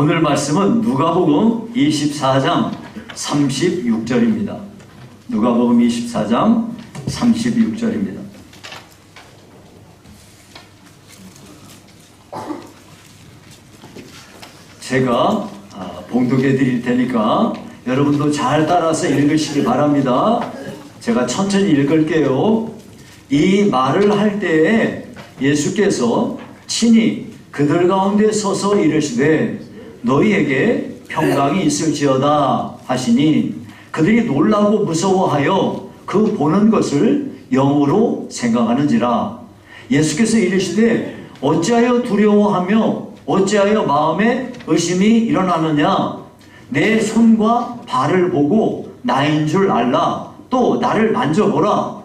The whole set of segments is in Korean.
오늘 말씀은 누가복음 24장 36절입니다. 누가복음 24장 36절입니다. 제가 봉독해 드릴 테니까 여러분도 잘 따라서 읽으시기 바랍니다. 제가 천천히 읽을게요. 이 말을 할 때에 예수께서 친히 그들 가운데 서서 이르시되 너희에게 평강이 있을지어다 하시니 그들이 놀라고 무서워하여 그 보는 것을 영으로 생각하는지라. 예수께서 이르시되 어찌하여 두려워하며 어찌하여 마음에 의심이 일어나느냐. 내 손과 발을 보고 나인 줄 알라. 또 나를 만져보라.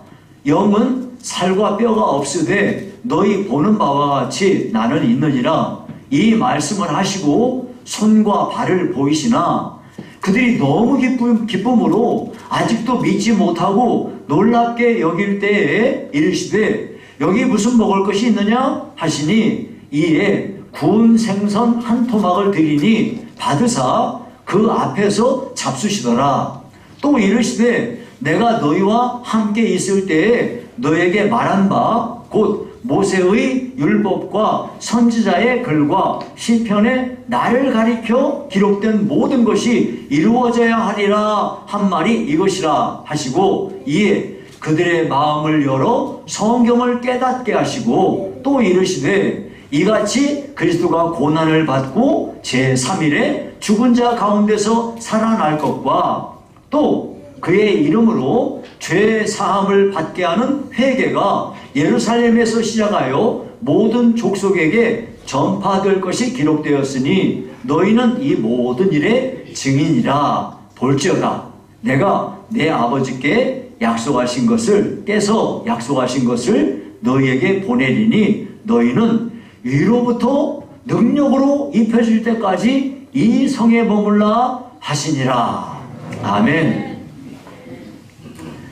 영은 살과 뼈가 없으되 너희 보는 바와 같이 나는 있느니라. 이 말씀을 하시고 손과 발을 보이시나 그들이 너무 기쁨으로 아직도 믿지 못하고 놀랍게 여길 때에 이르시되 여기 무슨 먹을 것이 있느냐 하시니 이에 구운 생선 한 토막을 드리니 받으사 그 앞에서 잡수시더라. 또 이르시되 내가 너희와 함께 있을 때에 너에게 말한 바 곧 모세의 율법과 선지자의 글과 시편에 나를 가리켜 기록된 모든 것이 이루어져야 하리라 한 말이 이것이라 하시고 이에 그들의 마음을 열어 성경을 깨닫게 하시고 또 이르시되 이같이 그리스도가 고난을 받고 제3일에 죽은 자 가운데서 살아날 것과 또 그의 이름으로 죄 사함을 받게 하는 회개가 예루살렘에서 시작하여 모든 족속에게 전파될 것이 기록되었으니 너희는 이 모든 일의 증인이라. 볼지어다 내가 내 아버지께 약속하신 것을 깨서 약속하신 것을 너희에게 보내리니 너희는 위로부터 능력으로 입혀질 때까지 이 성에 머물라 하시니라. 아멘.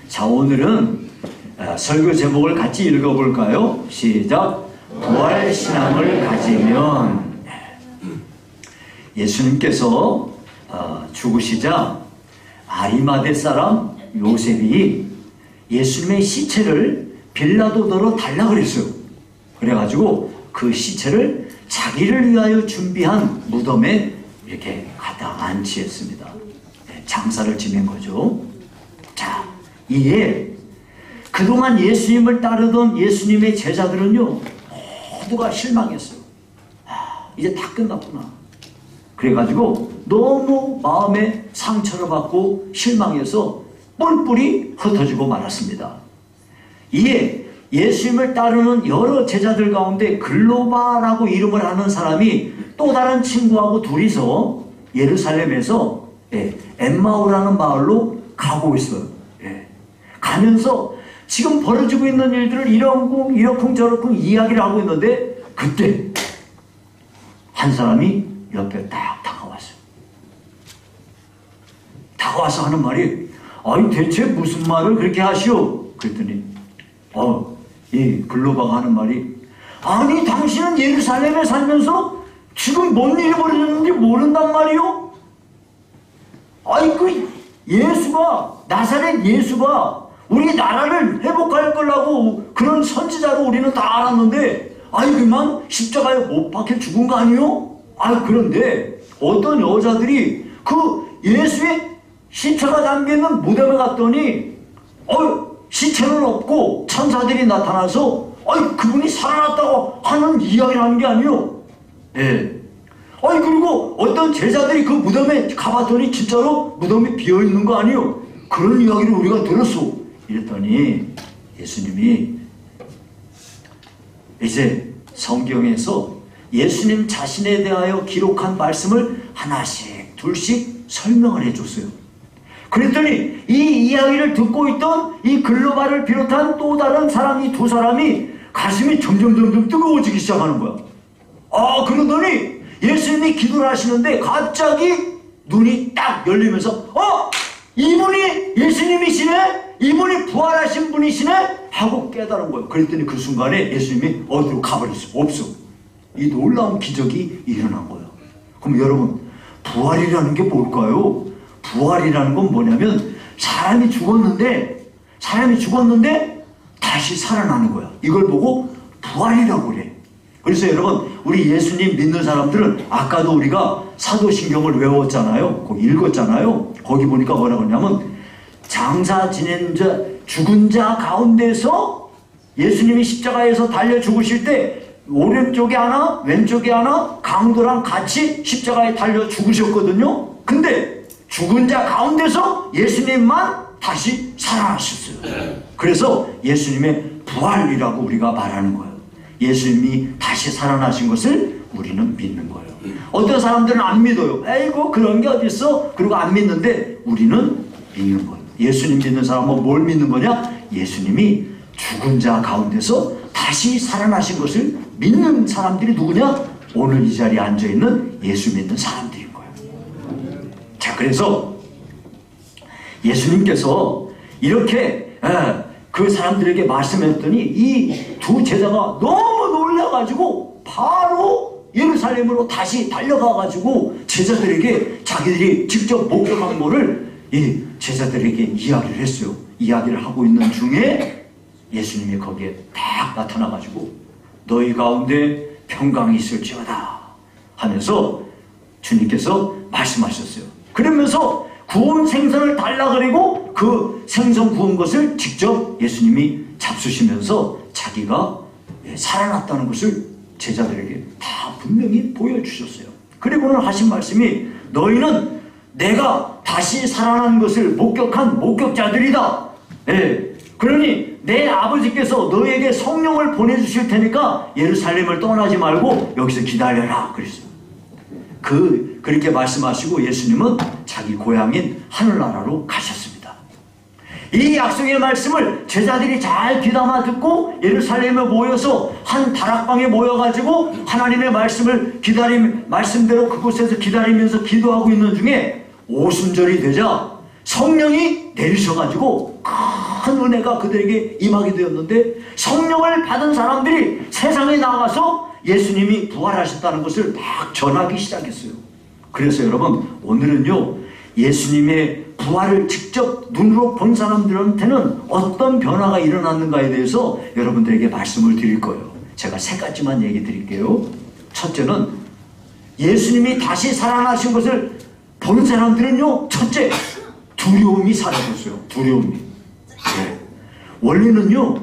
자, 오늘은 설교 제목을 같이 읽어볼까요? 시작. 부활신앙을 가지면. 예수님께서 죽으시자 아리마대 사람 요셉이 예수님의 시체를 빌라도더러 달라 그랬어요. 그래가지고 그 시체를 자기를 위하여 준비한 무덤에 이렇게 갖다 안치했습니다. 장사를 지낸 거죠. 자, 이에 그동안 예수님을 따르던 예수님의 제자들은요 모두가 실망했어요. 이제 다 끝났구나. 그래가지고 너무 마음에 상처를 받고 실망해서 뿔뿔이 흩어지고 말았습니다. 이에 예수님을 따르는 여러 제자들 가운데 글로바라고 이름을 하는 사람이 또 다른 친구하고 둘이서 예루살렘에서 엠마오라는 마을로 가고 있어요. 가면서 지금 벌어지고 있는 일들을 이러쿵저러쿵 이야기를 하고 있는데 그때 한 사람이 옆에 딱 다가왔어요. 다가와서 하는 말이 아니 대체 무슨 말을 그렇게 하시오? 그랬더니 이 글로바가 하는 말이 아니 당신은 예루살렘에 살면서 지금 뭔 일이 벌어졌는지 모른단 말이오? 아니 그 예수가 나사렛 예수가 우리 나라를 회복할 거라고 그런 선지자로 우리는 다 알았는데 아니 그만 십자가에 못 박혀 죽은 거 아니요? 그런데 어떤 여자들이 그 예수의 시체가 담겨있는 무덤에 갔더니 시체는 없고 천사들이 나타나서 그분이 살아났다고 하는 이야기를 하는 게 아니요. 그리고 어떤 제자들이 그 무덤에 가봤더니 진짜로 무덤이 비어있는 거 아니요. 그런 이야기를 우리가 들었어. 이랬더니 예수님이 이제 성경에서 예수님 자신에 대하여 기록한 말씀을 하나씩 둘씩 설명을 해줬어요. 그랬더니 이 이야기를 듣고 있던 이 글로바를 비롯한 또 다른 사람이 두 사람이 가슴이 점점 뜨거워지기 시작하는 거야. 그러더니 예수님이 기도를 하시는데 갑자기 눈이 딱 열리면서 이분이 예수님이시네? 이분이 부활하신 분이시네? 하고 깨달은 거예요. 그랬더니 그 순간에 예수님이 어디로 가버렸어요. 없어. 이 놀라운 기적이 일어난 거예요. 그럼 여러분, 부활이라는 게 뭘까요? 부활이라는 건 뭐냐면 사람이 죽었는데 다시 살아나는 거야. 이걸 보고 부활이라고 그래. 그래서 여러분, 우리 예수님 믿는 사람들은 아까도 우리가 사도신경을 외웠잖아요. 거기 읽었잖아요. 거기 보니까 뭐라 그러냐면 장사 지낸 자, 죽은 자 가운데서 예수님이 십자가에서 달려 죽으실 때 오른쪽에 하나 왼쪽에 하나 강도랑 같이 십자가에 달려 죽으셨거든요. 근데 죽은 자 가운데서 예수님만 다시 살아나셨어요. 그래서 예수님의 부활이라고 우리가 말하는 거예요. 예수님이 다시 살아나신 것을 우리는 믿는 거예요. 어떤 사람들은 안 믿어요. 에이고 그런 게 어딨어? 그리고 안 믿는데 우리는 믿는 거예요. 예수님 믿는 사람은 뭘 믿는 거냐? 예수님이 죽은 자 가운데서 다시 살아나신 것을 믿는 사람들이 누구냐? 오늘 이 자리에 앉아있는 예수 믿는 사람들인 거예요. 자, 그래서 예수님께서 이렇게 그 사람들에게 말씀했더니 이 두 제자가 너무 놀라가지고 바로 예루살렘으로 다시 달려가가지고 제자들에게 자기들이 직접 목격한 거를 이 제자들에게 이야기를 했어요. 이야기를 하고 있는 중에 예수님이 거기에 딱 나타나가지고 너희 가운데 평강이 있을지어다 하면서 주님께서 말씀하셨어요. 그러면서 구운 생선을 달라 그리고 그 생선 구운 것을 직접 예수님이 잡수시면서 자기가 살아났다는 것을 제자들에게 다 분명히 보여주셨어요. 그리고는 하신 말씀이 너희는 내가 다시 살아난 것을 목격한 목격자들이다. 그러니 내 아버지께서 너희에게 성령을 보내주실 테니까 예루살렘을 떠나지 말고 여기서 기다려라 그랬어요. 그렇게 말씀하시고 예수님은 자기 고향인 하늘나라로 가셨습니다. 이 약속의 말씀을 제자들이 잘 귀담아 듣고 예루살렘에 모여서 한 다락방에 모여가지고 하나님의 말씀을 말씀대로 그곳에서 기다리면서 기도하고 있는 중에 오순절이 되자 성령이 내리셔가지고 큰 은혜가 그들에게 임하게 되었는데 성령을 받은 사람들이 세상에 나가서 예수님이 부활하셨다는 것을 막 전하기 시작했어요. 그래서 여러분, 오늘은요 예수님의 부활을 직접 눈으로 본 사람들한테는 어떤 변화가 일어났는가에 대해서 여러분들에게 말씀을 드릴 거예요. 제가 세 가지만 얘기 드릴게요. 첫째는 예수님이 다시 살아나신 것을 본 사람들은요, 첫째, 두려움이 사라졌어요. 두려움이. 네. 원래는요,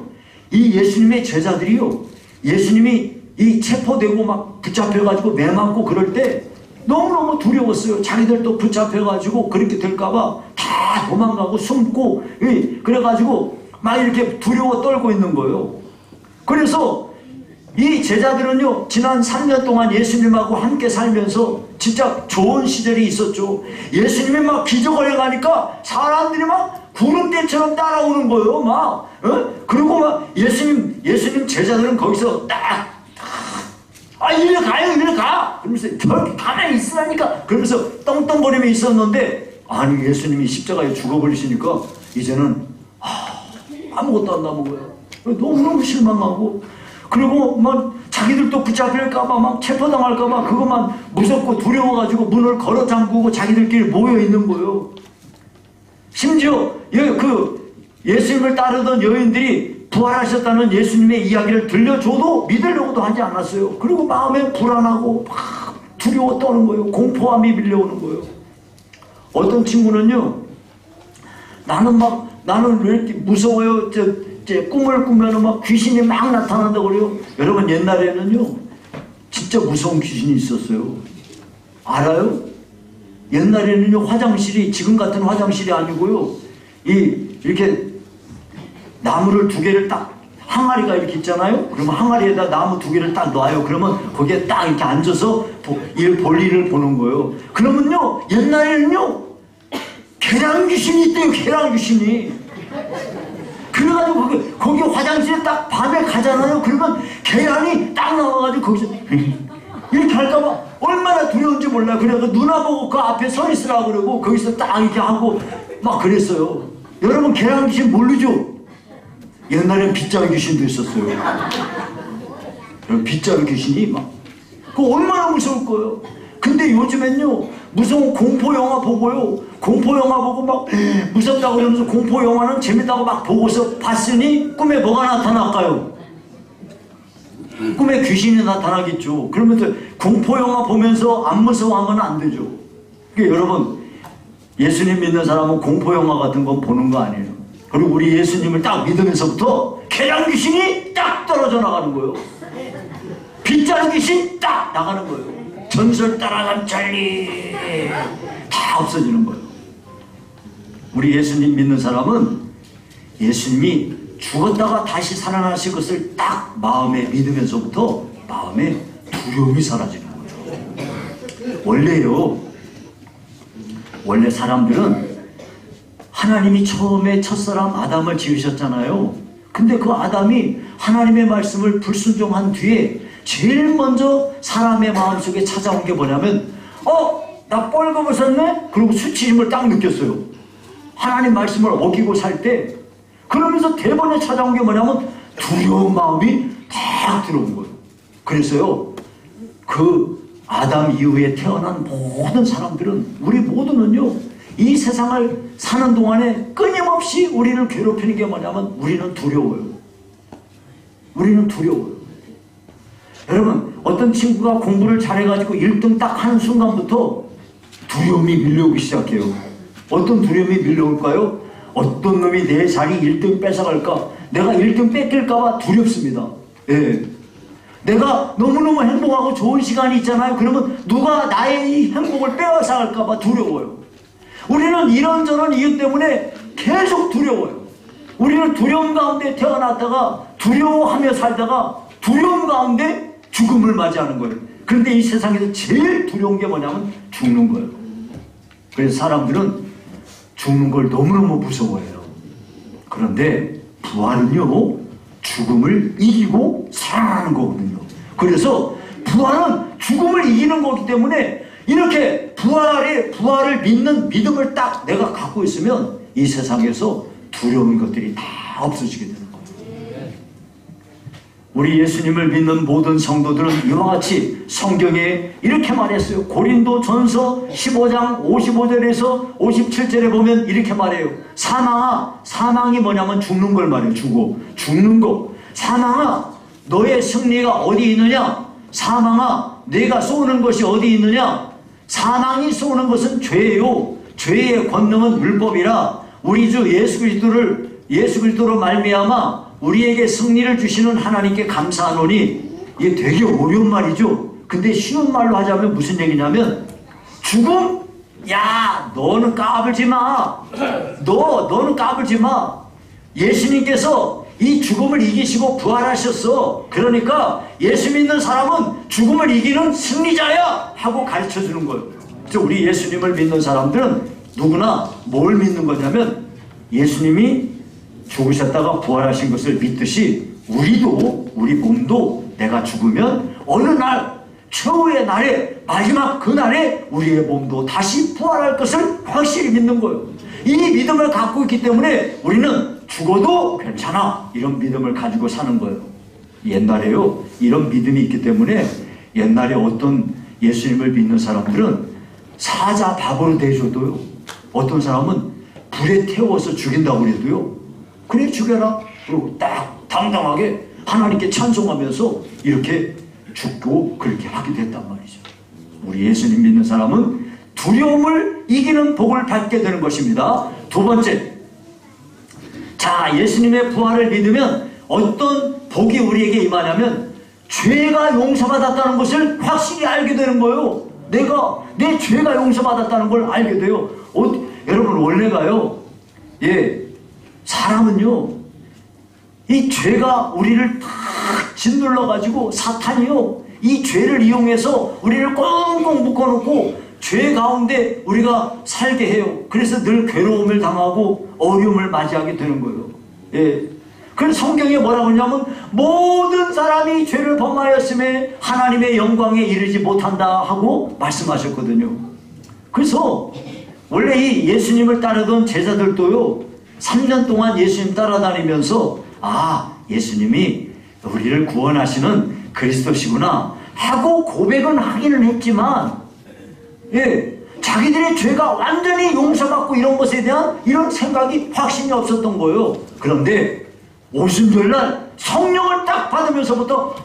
이 예수님의 제자들이요, 예수님이 이 체포되고 막 붙잡혀가지고 매맞고 그럴 때 너무너무 두려웠어요. 자기들도 붙잡혀가지고 그렇게 될까봐 다 도망가고 숨고, 그래가지고 막 이렇게 두려워 떨고 있는 거예요. 그래서 이 제자들은요, 지난 3년 동안 예수님하고 함께 살면서 진짜 좋은 시절이 있었죠. 예수님이 막 기적을 해가니까 사람들이 막 구름대처럼 따라오는 거예요. 그리고 막 예수님 제자들은 거기서 이리 가요, 이리 가! 그러면서 저렇게 가만히 있으라니까! 그러면서 떵떵거리며 있었는데, 아니, 예수님이 십자가에 죽어버리시니까, 이제는, 아무것도 안 남은 거예요. 너무너무 실망하고, 그리고 막 자기들도 붙잡힐까봐, 막 체포당할까봐, 그것만 무섭고 두려워가지고 문을 걸어 잠그고 자기들끼리 모여 있는 거예요. 심지어, 예수님을 따르던 여인들이 부활하셨다는 예수님의 이야기를 들려줘도 믿으려고도 하지 않았어요. 그리고 마음에 불안하고 막 두려워 떠는 거예요. 공포함이 밀려오는 거예요. 어떤 친구는요, 나는 왜 이렇게 무서워요? 꿈을 꾸면 막 귀신이 막 나타난다고 그래요. 여러분, 옛날에는요, 진짜 무서운 귀신이 있었어요. 알아요? 옛날에는요, 화장실이 지금 같은 화장실이 아니고요, 이렇게 나무를 두 개를 딱, 항아리가 이렇게 있잖아요? 그러면 항아리에다 나무 두 개를 딱 놔요. 그러면 거기에 딱 이렇게 앉아서 볼일을 보는 거예요. 그러면요, 옛날에는요, 계란 귀신이 있대요, 계란 귀신이. 그래가지고 거기 화장실에 딱 밤에 가잖아요. 그러면 계란이 딱 나와가지고 거기서 이렇게 할까봐 얼마나 두려운지 몰라요. 그래서 누나 보고 그 앞에 서 있으라고 그러고 거기서 딱 이렇게 하고 막 그랬어요. 여러분, 계란 귀신 모르죠? 옛날엔 빗자루 귀신도 있었어요. 빗자루 귀신이 막, 그거 얼마나 무서울 거예요. 근데 요즘엔요, 무서운 공포영화 보고요, 공포영화 보고 막 무섭다고 그러면서 공포영화는 재밌다고 막 보고서 봤으니 꿈에 뭐가 나타날까요? 꿈에 귀신이 나타나겠죠. 그러면서 공포영화 보면서 안 무서워하면 안 되죠. 그러니까 여러분, 예수님 믿는 사람은 공포영화 같은 건 보는 거 아니에요. 그리고 우리 예수님을 딱 믿으면서부터 개량 귀신이 딱 떨어져 나가는 거예요. 빗자루 귀신 딱 나가는 거예요. 전설 따라간 찰리 다 없어지는 거예요. 우리 예수님 믿는 사람은 예수님이 죽었다가 다시 살아나실 것을 딱 마음에 믿으면서부터 마음에 두려움이 사라지는 거예요. 원래 사람들은 하나님이 처음에 첫사람 아담을 지으셨잖아요. 근데 그 아담이 하나님의 말씀을 불순종한 뒤에 제일 먼저 사람의 마음속에 찾아온 게 뭐냐면 나 뻘거벗었네? 그리고 수치심을 딱 느꼈어요. 하나님 말씀을 어기고 살 때. 그러면서 대번에 찾아온 게 뭐냐면 두려운 마음이 딱 들어온 거예요. 그래서요, 그 아담 이후에 태어난 모든 사람들은, 우리 모두는요, 이 세상을 사는 동안에 끊임없이 우리를 괴롭히는 게 뭐냐면 우리는 두려워요. 우리는 두려워요. 여러분, 어떤 친구가 공부를 잘해가지고 1등 딱 하는 순간부터 두려움이 밀려오기 시작해요. 어떤 두려움이 밀려올까요? 어떤 놈이 내 자리 1등 뺏어갈까? 내가 1등 뺏길까봐 두렵습니다. 예. 내가 너무너무 행복하고 좋은 시간이 있잖아요. 그러면 누가 나의 이 행복을 빼앗아갈까봐 두려워요. 우리는 이런저런 이유 때문에 계속 두려워요. 우리는 두려움 가운데 태어났다가 두려워하며 살다가 두려움 가운데 죽음을 맞이하는 거예요. 그런데 이 세상에서 제일 두려운 게 뭐냐면 죽는 거예요. 그래서 사람들은 죽는 걸 너무너무 무서워해요. 그런데 부활은요, 죽음을 이기고 살아나는 거거든요. 그래서 부활은 죽음을 이기는 거기 때문에 이렇게 부활을 믿는 믿음을 딱 내가 갖고 있으면 이 세상에서 두려운 것들이 다 없어지게 되는 거예요. 우리 예수님을 믿는 모든 성도들은 이와 같이 성경에 이렇게 말했어요. 고린도전서 15장 55절에서 57절에 보면 이렇게 말해요. 사망이 뭐냐면 죽는 걸 말해요. 죽는 거. 사망아, 너의 승리가 어디 있느냐? 사망아, 내가 쏘는 것이 어디 있느냐? 사망이 쏘는 것은 죄예요. 죄의 권능은 율법이라 우리 주 예수 그리스도로 말미암아 우리에게 승리를 주시는 하나님께 감사하노니. 이게 되게 어려운 말이죠. 근데 쉬운 말로 하자면 무슨 얘기냐면, 죽음? 야, 너는 까불지 마. 너는 까불지 마. 예수님께서 이 죽음을 이기시고 부활하셨어. 그러니까 예수 믿는 사람은 죽음을 이기는 승리자야 하고 가르쳐 주는 거예요. 그래서 우리 예수님을 믿는 사람들은 누구나 뭘 믿는 거냐면, 예수님이 죽으셨다가 부활하신 것을 믿듯이 우리 몸도 내가 죽으면 어느 날, 최후의 날에, 마지막 그 날에 우리의 몸도 다시 부활할 것을 확실히 믿는 거예요. 이 믿음을 갖고 있기 때문에 우리는 죽어도 괜찮아, 이런 믿음을 가지고 사는 거예요. 옛날에요, 이런 믿음이 있기 때문에 옛날에 어떤 예수님을 믿는 사람들은 사자 밥으로 대줘도요, 어떤 사람은 불에 태워서 죽인다고 그래도요, 그래 죽여라, 그리고 딱 당당하게 하나님께 찬송하면서 이렇게 죽고 그렇게 하게 됐단 말이죠. 우리 예수님 믿는 사람은 두려움을 이기는 복을 받게 되는 것입니다. 두 번째, 자, 예수님의 부활을 믿으면 어떤 복이 우리에게 임하냐면 죄가 용서받았다는 것을 확실히 알게 되는 거예요. 내 죄가 용서받았다는 걸 알게 돼요. 여러분, 원래가요, 사람은요, 이 죄가 우리를 탁 짓눌러가지고 사탄이요, 이 죄를 이용해서 우리를 꽁꽁 묶어놓고 죄 가운데 우리가 살게 해요. 그래서 늘 괴로움을 당하고 어려움을 맞이하게 되는 거예요. 그래서 성경에 뭐라고 하냐면 모든 사람이 죄를 범하였음에 하나님의 영광에 이르지 못한다 하고 말씀하셨거든요. 그래서 원래 이 예수님을 따르던 제자들도요, 3년 동안 예수님 따라다니면서 예수님이 우리를 구원하시는 그리스도시구나 하고 고백은 하기는 했지만 예, 자기들의 죄가 완전히 용서받고 이런 것에 대한 이런 생각이 확신이 없었던 거예요. 그런데 오순절날 성령을 딱 받으면서부터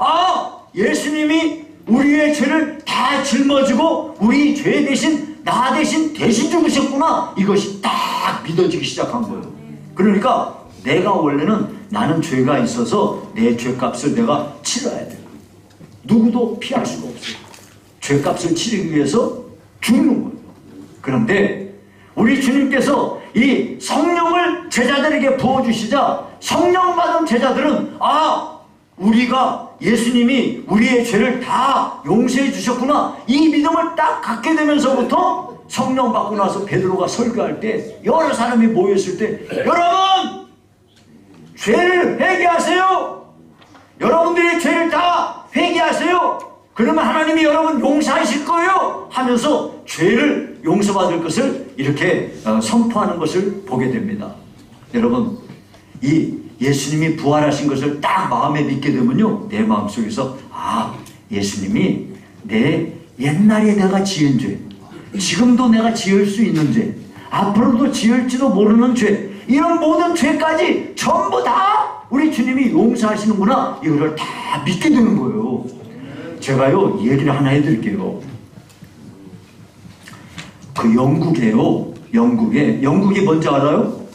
예수님이 우리의 죄를 다 짊어지고 우리 죄 대신 나 대신 죽으셨구나, 이것이 딱 믿어지기 시작한 거예요. 그러니까 내가 원래는 나는 죄가 있어서 내 죄값을 내가 치러야 돼요. 누구도 피할 수가 없어요. 죄값을 치르기 위해서 죽는 거예요. 그런데 우리 주님께서 이 성령을 제자들에게 부어주시자 성령 받은 제자들은 우리가 예수님이 우리의 죄를 다 용서해 주셨구나, 이 믿음을 딱 갖게 되면서부터 성령 받고 나서 베드로가 설교할 때 여러 사람이 모였을 때 여러분 죄를 회개하세요. 여러분들의 죄를 다 회개하세요. 그러면 하나님이 여러분 용서하실 거예요 하면서 죄를 용서받을 것을 이렇게 선포하는 것을 보게 됩니다. 여러분, 이 예수님이 부활하신 것을 딱 마음에 믿게 되면요, 내 마음속에서 예수님이 내 옛날에 내가 지은 죄, 지금도 내가 지을 수 있는 죄, 앞으로도 지을지도 모르는 죄, 이런 모든 죄까지 전부 다 우리 주님이 용서하시는구나, 이거를 다 믿게 되는 거예요. 제가요 얘기를 하나 해드릴게요. 그 영국에요, 영국이 뭔지 알아요?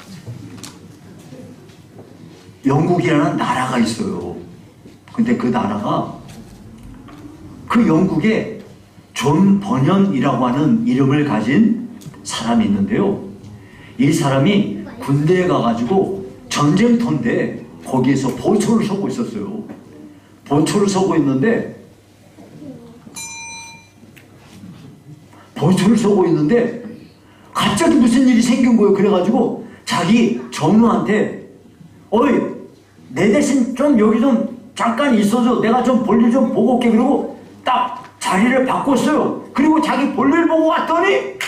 영국이라는 나라가 있어요. 근데 그 나라가, 그 영국에 존 버년이라고 하는 이름을 가진 사람이 있는데요, 이 사람이 군대에 가가지고 전쟁터인데 거기에서 보초를 서고 있었어요. 보초를 서고 있는데 갑자기 무슨 일이 생긴 거예요. 그래가지고 자기 전우한테 어이, 내 대신 좀 여기 좀 잠깐 있어줘, 내가 좀 볼일 좀 보고 올게. 그리고 딱 자리를 바꿨어요. 그리고 자기 볼일 보고 왔더니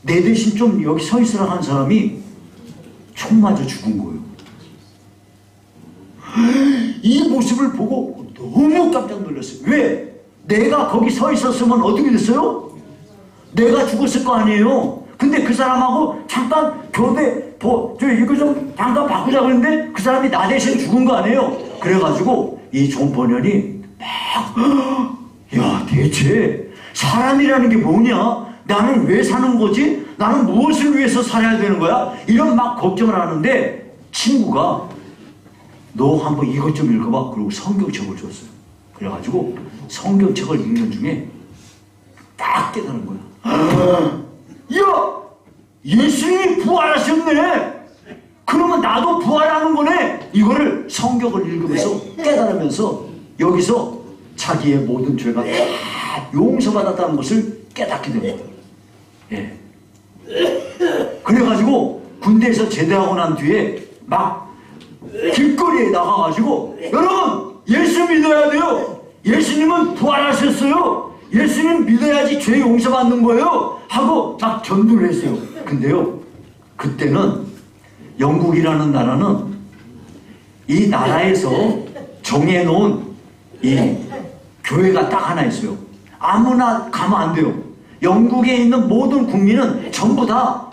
내 대신 좀 여기 서 있으라 한 사람이 총 맞아 죽은 거예요. 이 모습을 보고 너무 깜짝 놀랐어요. 왜? 내가 거기 서 있었으면 어떻게 됐어요? 내가 죽었을 거 아니에요. 근데 그 사람하고 잠깐 이거 좀 잠깐 바꾸자 그랬는데 그 사람이 나 대신 죽은 거 아니에요. 그래가지고 이 존 버년이 야, 대체 사람이라는 게 뭐냐? 나는 왜 사는 거지? 나는 무엇을 위해서 살아야 되는 거야? 이런 막 걱정을 하는데 친구가 너 한번 이것 좀 읽어봐. 그리고 성경책을 줬어요. 그래가지고 성경책을 읽는 중에 딱 깨달은 거야. 야! 예수님이 부활하셨네! 그러면 나도 부활하는 거네! 이거를 성경을 읽으면서 깨달으면서 여기서 자기의 모든 죄가 다 용서받았다는 것을 깨닫게 된 거예요. 예. 그래가지고 군대에서 제대하고 난 뒤에 막 길거리에 나가가지고 여러분, 예수 믿어야 돼요. 예수님은 부활하셨어요. 예수님 믿어야지 죄 용서받는 거예요 하고 막 전도를 했어요. 근데요, 그때는 영국이라는 나라는 이 나라에서 정해놓은 이 교회가 딱 하나 있어요. 아무나 가면 안 돼요. 영국에 있는 모든 국민은 전부 다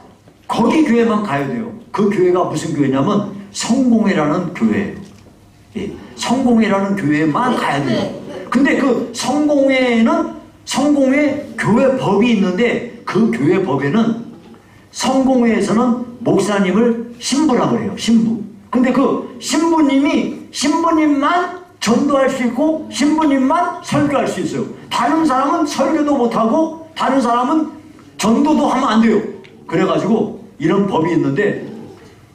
거기 교회만 가야 돼요. 그 교회가 무슨 교회냐면 성공회라는 교회예요. 예, 성공회라는 교회만 가야 돼요. 근데 그 성공회에는 성공회 교회 법이 있는데 그 교회 법에는 성공회에서는 목사님을 신부라고 해요. 신부. 근데 그 신부님만 전도할 수 있고 신부님만 설교할 수 있어요. 다른 사람은 설교도 못하고 다른 사람은 전도도 하면 안 돼요. 그래가지고 이런 법이 있는데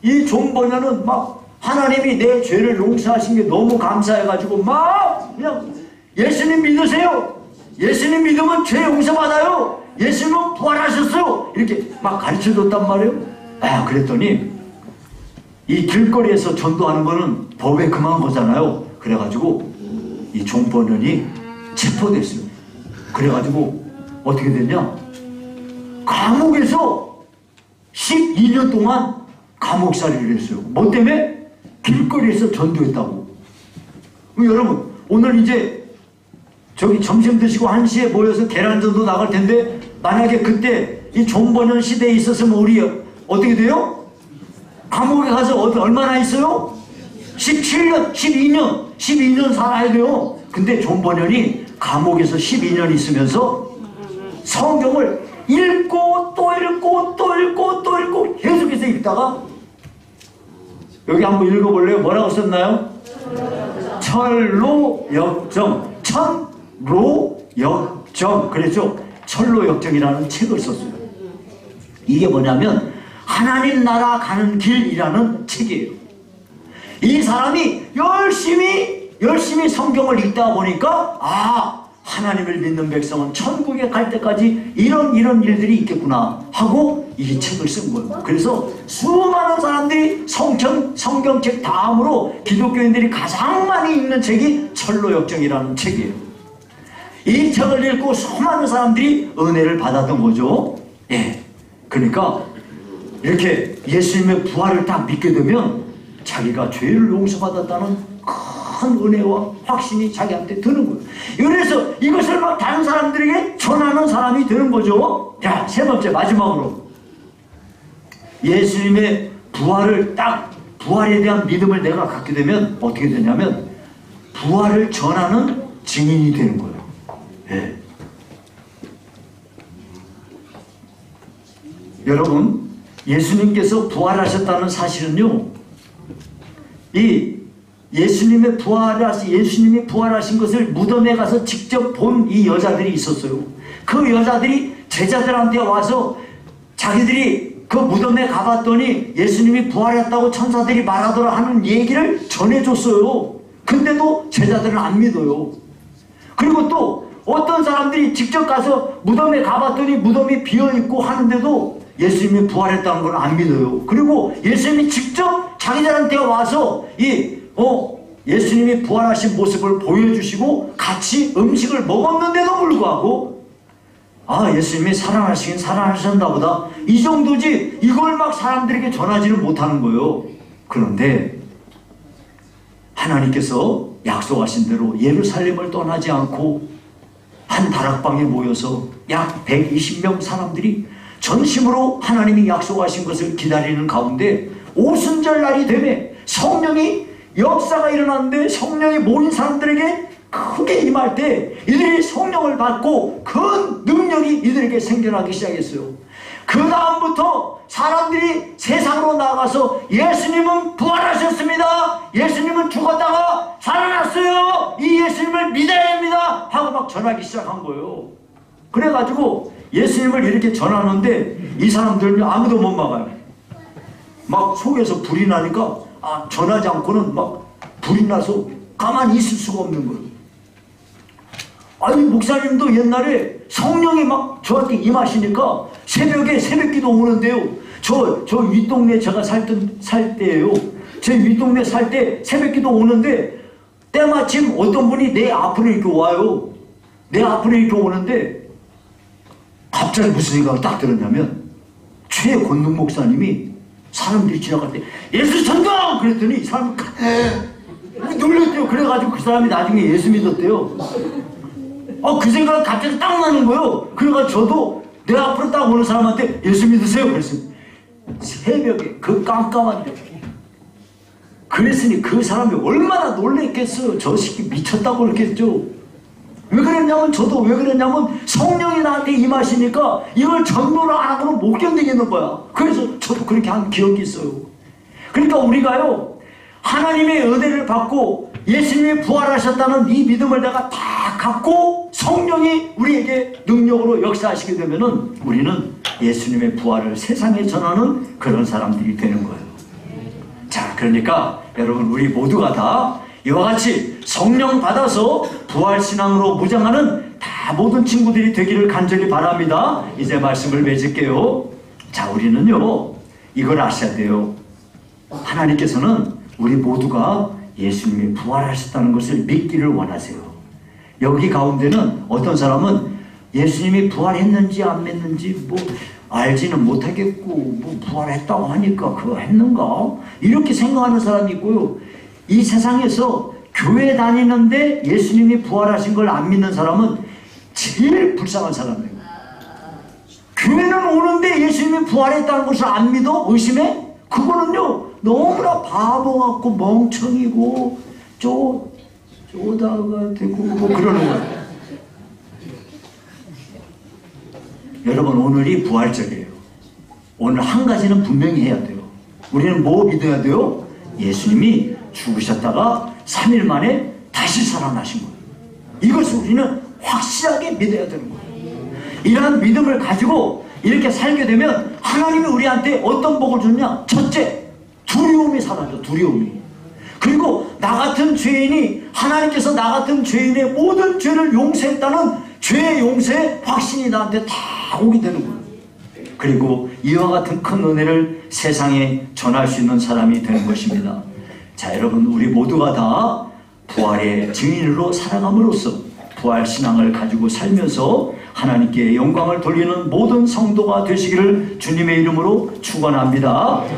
이 존 버년은 막 하나님이 내 죄를 용서하신 게 너무 감사해가지고 막 그냥 예수님 믿으세요. 예수님 믿으면 죄 용서받아요. 예수님은 부활하셨어요. 이렇게 막 가르쳐줬단 말이에요. 그랬더니 이 길거리에서 전도하는 거는 법에 금한 거잖아요. 그래가지고 이 존 버년이 체포됐어요. 그래가지고 어떻게 됐냐? 감옥에서 12년 동안 감옥살이를 했어요. 뭐 때문에? 길거리에서 전도했다고. 여러분, 오늘 이제 저기 점심 드시고 1시에 모여서 계란전도 나갈 텐데 만약에 그때 이 존버년 시대에 있었으면 우리 어떻게 돼요? 감옥에 가서 얼마나 있어요? 17년, 12년 살아야 돼요. 근데 존버년이 감옥에서 12년 있으면서 성경을 읽고 또 읽고 또 읽고 또 읽고 계속해서 읽다가 여기 한번 읽어볼래요? 뭐라고 썼나요? 철로역정, 천로역정, 그랬죠? 철로역정이라는 책을 썼어요. 이게 뭐냐면 하나님 나라 가는 길이라는 책이에요. 이 사람이 열심히 성경을 읽다 보니까 하나님을 믿는 백성은 천국에 갈 때까지 이런 일들이 있겠구나 하고 이 책을 쓴 거예요. 그래서 수많은 사람들이 성경책 다음으로 기독교인들이 가장 많이 읽는 책이 철로역정이라는 책이에요. 이 책을 읽고 수많은 사람들이 은혜를 받았던 거죠. 예. 그러니까 이렇게 예수님의 부활을 딱 믿게 되면 자기가 죄를 용서받았다는 큰 은혜와 확신이 자기한테 드는 거예요. 그래서 이것을 막 다른 사람들에게 전하는 사람이 되는 거죠. 자, 세 번째, 마지막으로 예수님의 부활에 대한 믿음을 내가 갖게 되면 어떻게 되냐면 부활을 전하는 증인이 되는 거예요. 예. 여러분, 예수님께서 부활하셨다는 사실은요, 예수님이 부활하신 것을 무덤에 가서 직접 본 이 여자들이 있었어요. 그 여자들이 제자들한테 와서 자기들이 그 무덤에 가봤더니 예수님이 부활했다고 천사들이 말하더라 하는 얘기를 전해줬어요. 근데도 제자들은 안 믿어요. 그리고 또 어떤 사람들이 직접 가서 무덤에 가봤더니 무덤이 비어있고 하는데도 예수님이 부활했다는 걸 안 믿어요. 그리고 예수님이 직접 자기들한테 와서 예수님이 부활하신 모습을 보여주시고 같이 음식을 먹었는데도 불구하고 예수님이 살아나시긴 살아나셨나 보다 이 정도지 이걸 막 사람들에게 전하지는 못하는 거예요. 그런데 하나님께서 약속하신 대로 예루살렘을 떠나지 않고 한 다락방에 모여서 약 120명 사람들이 전심으로 하나님이 약속하신 것을 기다리는 가운데 오순절 날이 되매 성령이 역사가 일어났는데 성령이 모인 사람들에게 크게 임할 때 이들이 성령을 받고 그 능력이 이들에게 생겨나기 시작했어요. 그 다음부터 사람들이 세상으로 나가서 예수님은 부활하셨습니다. 예수님은 죽었다가 살아났어요. 이 예수님을 믿어야 합니다. 하고 막 전하기 시작한 거예요. 그래가지고 예수님을 이렇게 전하는데 이 사람들은 아무도 못 막아요. 막 속에서 불이 나니까 전하지 않고는 막 불이 나서 가만히 있을 수가 없는 거예요. 아니 목사님도 옛날에 성령이 막 저한테 임하시니까 새벽기도 오는데요. 저 윗동네 제가 살 때예요. 제 윗동네 살 때 새벽기도 오는데 때마침 어떤 분이 내 앞으로 이렇게 와요. 내 앞으로 이렇게 오는데 갑자기 무슨 생각을 딱 들었냐면 최권능 목사님이 사람들이 지나갈 때 예수 전당! 그랬더니 이 사람이 놀랬대요. 그래가지고 그 사람이 나중에 예수 믿었대요. 그 생각이 갑자기 딱 나는 거예요. 그래가지고 저도 내 앞으로 딱 오는 사람한테 예수 믿으세요. 그랬어요. 새벽에 그 깜깜한데. 그랬으니 그 사람이 얼마나 놀랬겠어요. 저 새끼 미쳤다고 그랬겠죠. 왜 그랬냐면 저도 왜 그랬냐면 성령이 나한테 임하시니까 이걸 전도를 안 하고는 못 견디겠는 거야. 그래서 저도 그렇게 한 기억이 있어요. 그러니까 우리가요 하나님의 은혜를 받고 예수님이 부활하셨다는 이 믿음을 내가 다 갖고 성령이 우리에게 능력으로 역사하시게 되면은 우리는 예수님의 부활을 세상에 전하는 그런 사람들이 되는 거예요. 자, 그러니까 여러분 우리 모두가 다 이와 같이 성령 받아서 부활신앙으로 무장하는 다 모든 친구들이 되기를 간절히 바랍니다. 이제 말씀을 맺을게요. 자, 우리는요 이걸 아셔야 돼요. 하나님께서는 우리 모두가 예수님이 부활하셨다는 것을 믿기를 원하세요. 여기 가운데는 어떤 사람은 예수님이 부활했는지 안 했는지 알지는 못하겠고 부활했다고 하니까 그거 했는가? 이렇게 생각하는 사람이 있고요. 이 세상에서 교회 다니는데 예수님이 부활하신 걸 안 믿는 사람은 제일 불쌍한 사람이에요. 교회는 오는데 예수님이 부활했다는 것을 안 믿어? 의심해? 그거는요 너무나 바보 같고 멍청이고 쪼다가 되고 뭐 그러는 거예요. 여러분, 오늘이 부활절이에요. 오늘 한 가지는 분명히 해야 돼요. 우리는 뭐 믿어야 돼요? 예수님이 죽으셨다가 3일 만에 다시 살아나신 거예요. 이것을 우리는 확실하게 믿어야 되는 거예요. 이러한 믿음을 가지고 이렇게 살게 되면 하나님이 우리한테 어떤 복을 주느냐? 첫째, 두려움이 사라져. 두려움이. 그리고 나 같은 죄인이, 하나님께서 나 같은 죄인의 모든 죄를 용서했다는 죄의 용서의 확신이 나한테 다 오게 되는 거예요. 그리고 이와 같은 큰 은혜를 세상에 전할 수 있는 사람이 되는 것입니다. 자, 여러분, 우리 모두가 다 부활의 증인으로 살아감으로써 부활 신앙을 가지고 살면서 하나님께 영광을 돌리는 모든 성도가 되시기를 주님의 이름으로 축원합니다.